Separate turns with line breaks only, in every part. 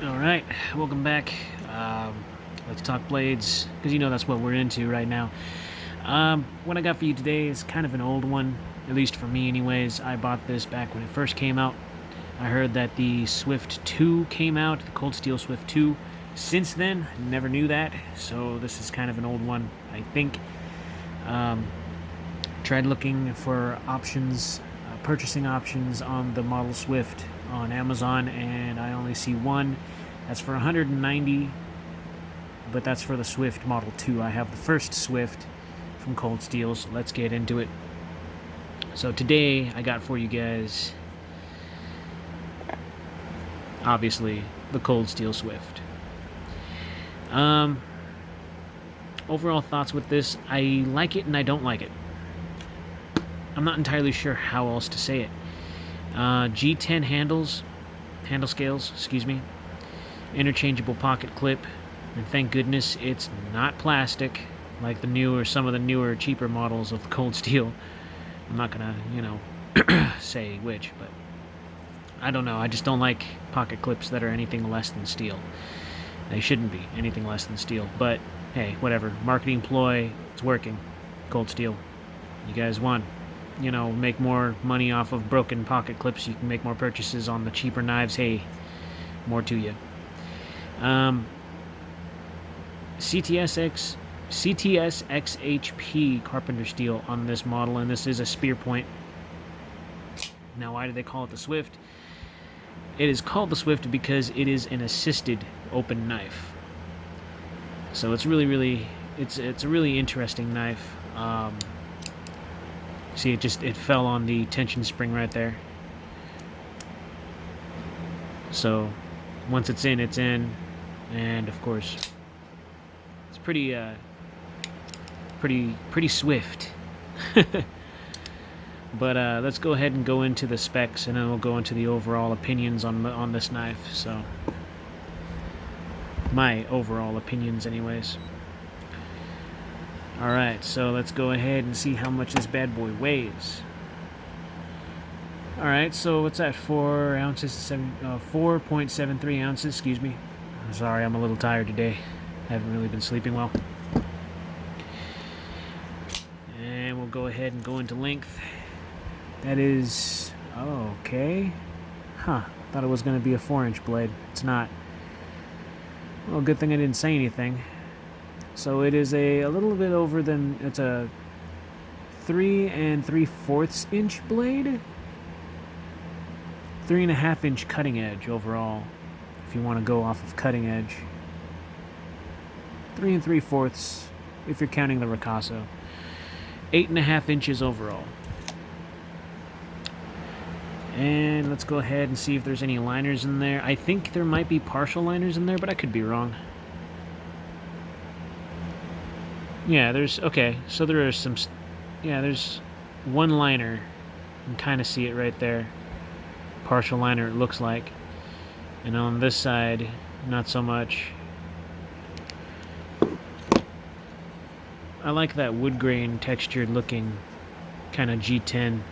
Alright, welcome back. Let's talk blades, because you know that's what we're into right now. What I got for you today is kind of an old one, at least for me anyways. I bought this back when it first came out. I heard that the Swift 2 came out, the Cold Steel Swift 2. Since then, never knew that, so this is kind of an old one, I think. Tried looking for options, purchasing options on the model Swift on Amazon, and I only see one. That's for $190, but that's for the Swift Model 2. I have the first Swift from Cold Steel, so let's get into it. So today I got for you guys, obviously, the Cold Steel Swift. Overall thoughts with this, I like it and I don't like it. I'm not entirely sure how else to say it. G10 handle scales, interchangeable pocket clip, and thank goodness it's not plastic like some of the newer, cheaper models of the Cold Steel. I'm not gonna, say which, but I don't know. I just don't like pocket clips that are anything less than steel. They shouldn't be anything less than steel, but hey, whatever. Marketing ploy, it's working. Cold Steel, you guys won. Make more money off of broken pocket clips. You can make more purchases on the cheaper knives. Hey, more to you. CTS XHP Carpenter steel on this model, and this is a spear point. Now, why do they call it the Swift? It is called the Swift because it is an assisted open knife. So it's really, it's a really interesting knife. See, it fell on the tension spring right there. So once it's in, and of course, it's pretty swift. But let's go ahead and go into the specs, and then we'll go into the overall opinions on this knife. So my overall opinions, anyways. Alright, so let's go ahead and see how much this bad boy weighs. Alright, so what's that? 4 ounces, 4.73 ounces, excuse me. I'm sorry, I'm a little tired today. I haven't really been sleeping well. And we'll go ahead and go into length. That is... okay. Huh, thought it was going to be a 4-inch blade. It's not. Well, good thing I didn't say anything. So it is a little bit over than, it's a 3 3/4 inch blade. 3.5 inch cutting edge overall, if you want to go off of cutting edge. 3 3/4 if you're counting the ricasso. 8.5 inches overall. And let's go ahead and see if there's any liners in there. I think there might be partial liners in there, but I could be wrong. Yeah, okay, so there are there's one liner. You can kind of see it right there. Partial liner, it looks like. And on this side, not so much. I like that wood grain textured looking kind of G10.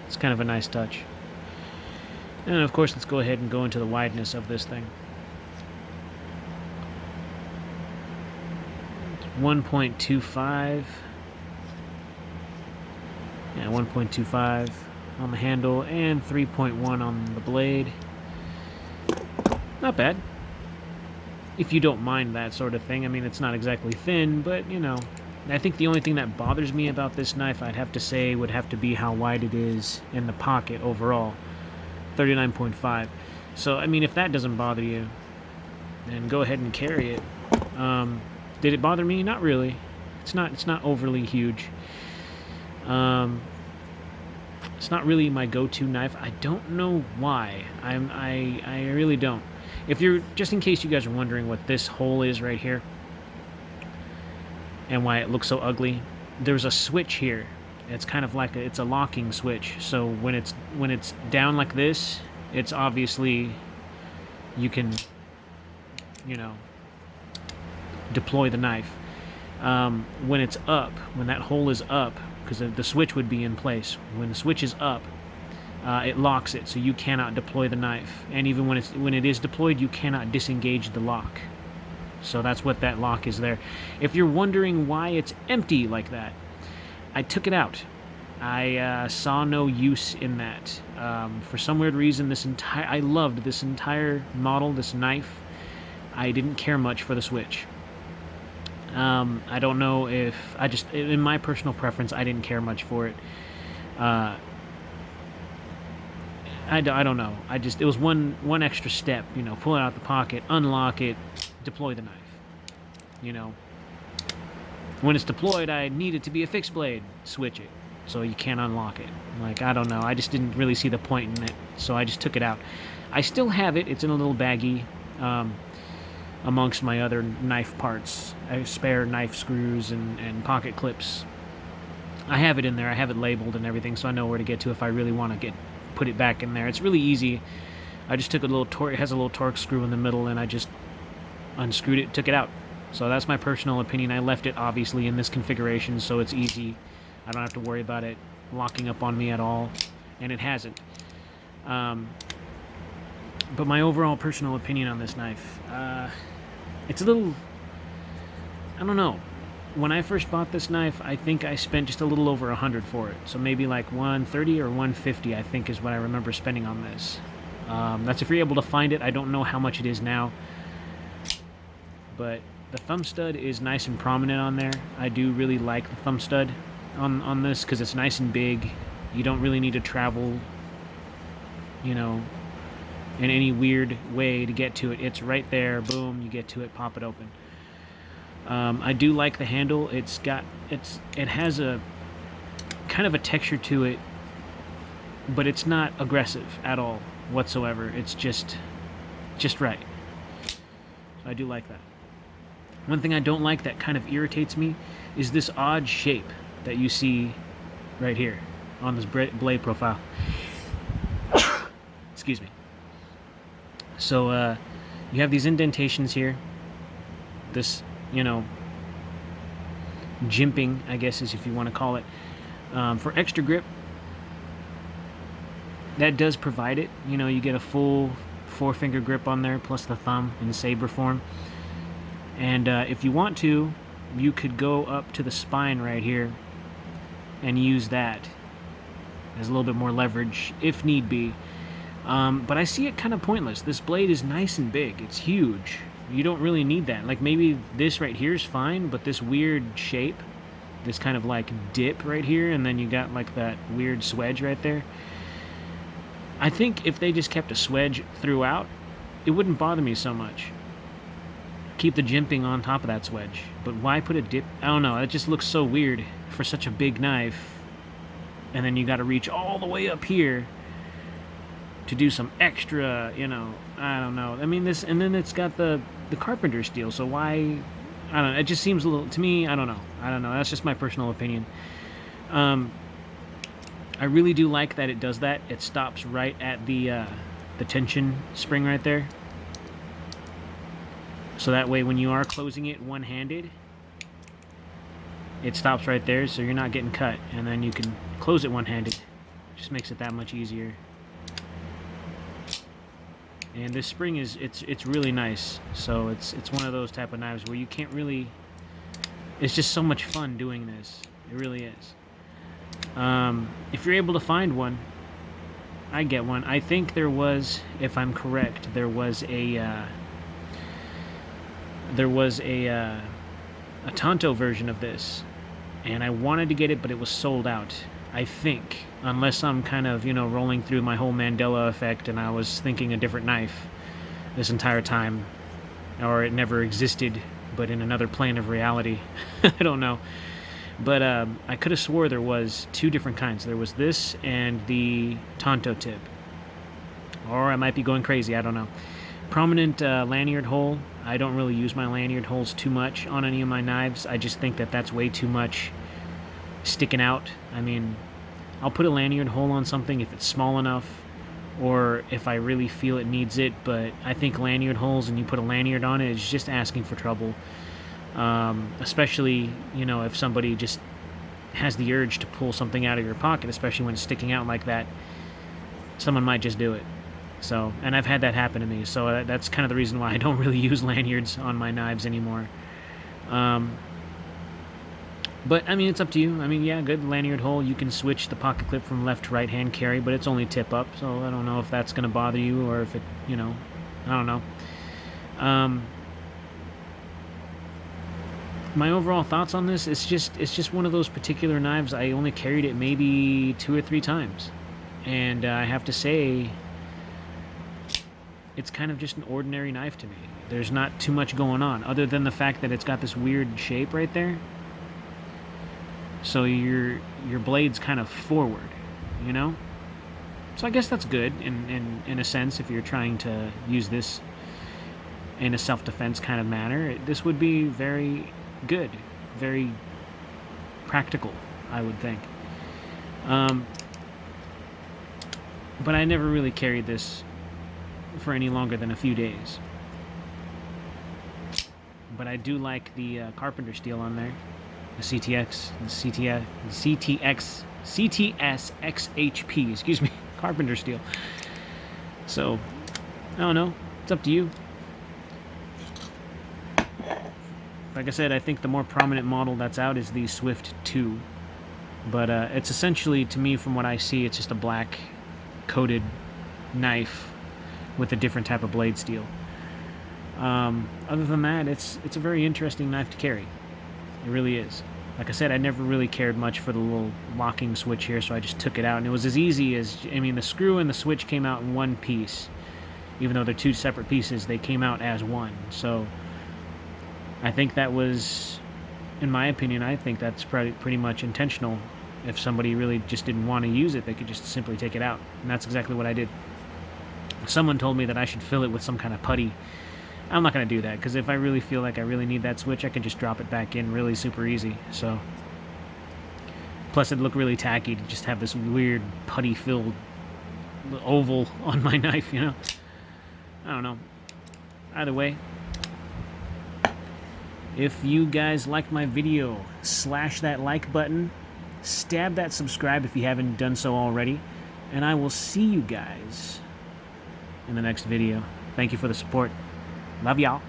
It's kind of a nice touch. And of course, let's go ahead and go into the wideness of this thing. 1.25. Yeah, 1.25 on the handle and 3.1 on the blade. Not bad. If you don't mind that sort of thing. I mean, it's not exactly thin, but, I think the only thing that bothers me about this knife, I'd have to say, would have to be how wide it is in the pocket overall. 39.5. So, I mean, if that doesn't bother you, then go ahead and carry it. Did it bother me? Not really. It's not overly huge. It's not really my go-to knife. I don't know why. I really don't. If you're, just in case you guys are wondering what this hole is right here and why it looks so ugly, there's a switch here. It's kind of like it's a locking switch. So when it's down like this, it's obviously you can, deploy the knife. When it's up, when that hole is up, because the switch would be in place. When the switch is up, it locks it, so you cannot deploy the knife. And even when it is deployed, you cannot disengage the lock. So that's what that lock is there. If you're wondering why it's empty like that, I took it out. I saw no use in that. For some weird reason, I loved this entire model, this knife. I didn't care much for the switch. I don't know if in my personal preference, I didn't care much for it. I don't know. It was one extra step, pull it out the pocket, unlock it, deploy the knife. When it's deployed, I need it to be a fixed blade. Switch it, so you can't unlock it. I don't know. I just didn't really see the point in it, so I just took it out. I still have it. It's in a little baggie amongst my other knife parts. Spare knife screws and pocket clips. I have it in there. I have it labeled and everything, so I know where to get to if I really want to put it back in there. It's really easy. I just took a little torque. It has a little torque screw in the middle, and I just unscrewed it, took it out. So that's my personal opinion. I left it obviously in this configuration, so it's easy. I don't have to worry about it locking up on me at all, and it hasn't. But my overall personal opinion on this knife, it's a little, I don't know. When I first bought this knife, I think I spent just a little over $100 for it. So maybe like $130 or $150, I think, is what I remember spending on this. That's if you're able to find it. I don't know how much it is now. But the thumb stud is nice and prominent on there. I do really like the thumb stud on this because it's nice and big. You don't really need to travel, in any weird way to get to it. It's right there. Boom, you get to it, pop it open. I do like the handle. It has a kind of a texture to it, but it's not aggressive at all whatsoever. It's just right. So I do like that. One thing I don't like that kind of irritates me is this odd shape that you see right here on this blade profile. Excuse me. So you have these indentations here. This, jimping, I guess is if you want to call it. For extra grip, that does provide it. You get a full 4-finger grip on there, plus the thumb in saber form. And if you want to, you could go up to the spine right here and use that as a little bit more leverage if need be. But I see it kind of pointless. This blade is nice and big. It's huge. You don't really need that. Like maybe this right here is fine, but this weird shape, this kind of like dip right here, and then you got like that weird swedge right there. I think if they just kept a swedge throughout, it wouldn't bother me so much. Keep the jimping on top of that swedge. But why put a dip? I don't know. It just looks so weird for such a big knife. And then you got to reach all the way up here to do some extra, I don't know. I mean, and then it's got the carpenter steel. So why? I don't know. It just seems a little, to me, I don't know. That's just my personal opinion. I really do like that it does that. It stops right at the tension spring right there. So that way when you are closing it one-handed, it stops right there, so you're not getting cut. And then you can close it one-handed. Just makes it that much easier. And this spring it's really nice. So it's one of those type of knives where you can't really, it's just so much fun doing this. It really is. If you're able to find one, I get one. I think there was, if I'm correct, there was a Tonto version of this, and I wanted to get it, but it was sold out, I think, unless I'm kind of, rolling through my whole Mandela effect and I was thinking a different knife this entire time, or it never existed, but in another plane of reality. I don't know. But I could have swore there was 2 different kinds. There was this and the Tonto tip. Or I might be going crazy, I don't know. Prominent lanyard hole. I don't really use my lanyard holes too much on any of my knives. I just think that that's way too much sticking out. I mean, I'll put a lanyard hole on something if it's small enough, or if I really feel it needs it, but I think lanyard holes and you put a lanyard on it is just asking for trouble. Especially, if somebody just has the urge to pull something out of your pocket, especially when it's sticking out like that. someone might just do it. So, and I've had that happen to me. So that's kind of the reason why I don't really use lanyards on my knives anymore. But, I mean, it's up to you. I mean, yeah, good lanyard hole. You can switch the pocket clip from left to right hand carry, but it's only tip up, so I don't know if that's going to bother you or if it, you know, I don't know. My overall thoughts on this, it's just one of those particular knives. I only carried it maybe 2 or 3 times. And I have to say, it's kind of just an ordinary knife to me. There's not too much going on, other than the fact that it's got this weird shape right there. So your blade's kind of forward, you know? So I guess that's good in a sense if you're trying to use this in a self-defense kind of manner. This would be very good, very practical, I would think. But I never really carried this for any longer than a few days. But I do like the carpenter steel on there. The CTS XHP, excuse me, carpenter steel. So, I don't know. It's up to you. Like I said, I think the more prominent model that's out is the Swift 2. But it's essentially, to me, from what I see, it's just a black coated knife with a different type of blade steel. Other than that, it's a very interesting knife to carry. It really is. Like I said, I never really cared much for the little locking switch here, so I just took it out. And it was as easy as, I mean, the screw and the switch came out in one piece. Even though they're 2 separate pieces, they came out as one. So I think that was, in my opinion, I think that's pretty much intentional. If somebody really just didn't want to use it, they could just simply take it out. And that's exactly what I did. Someone told me that I should fill it with some kind of putty. I'm not going to do that, because if I really feel like I really need that switch, I can just drop it back in really super easy. So, plus it'd look really tacky to just have this weird putty-filled oval on my knife, you know? I don't know. Either way, if you guys liked my video, slash that like button, stab that subscribe if you haven't done so already, and I will see you guys in the next video. Thank you for the support. Love y'all.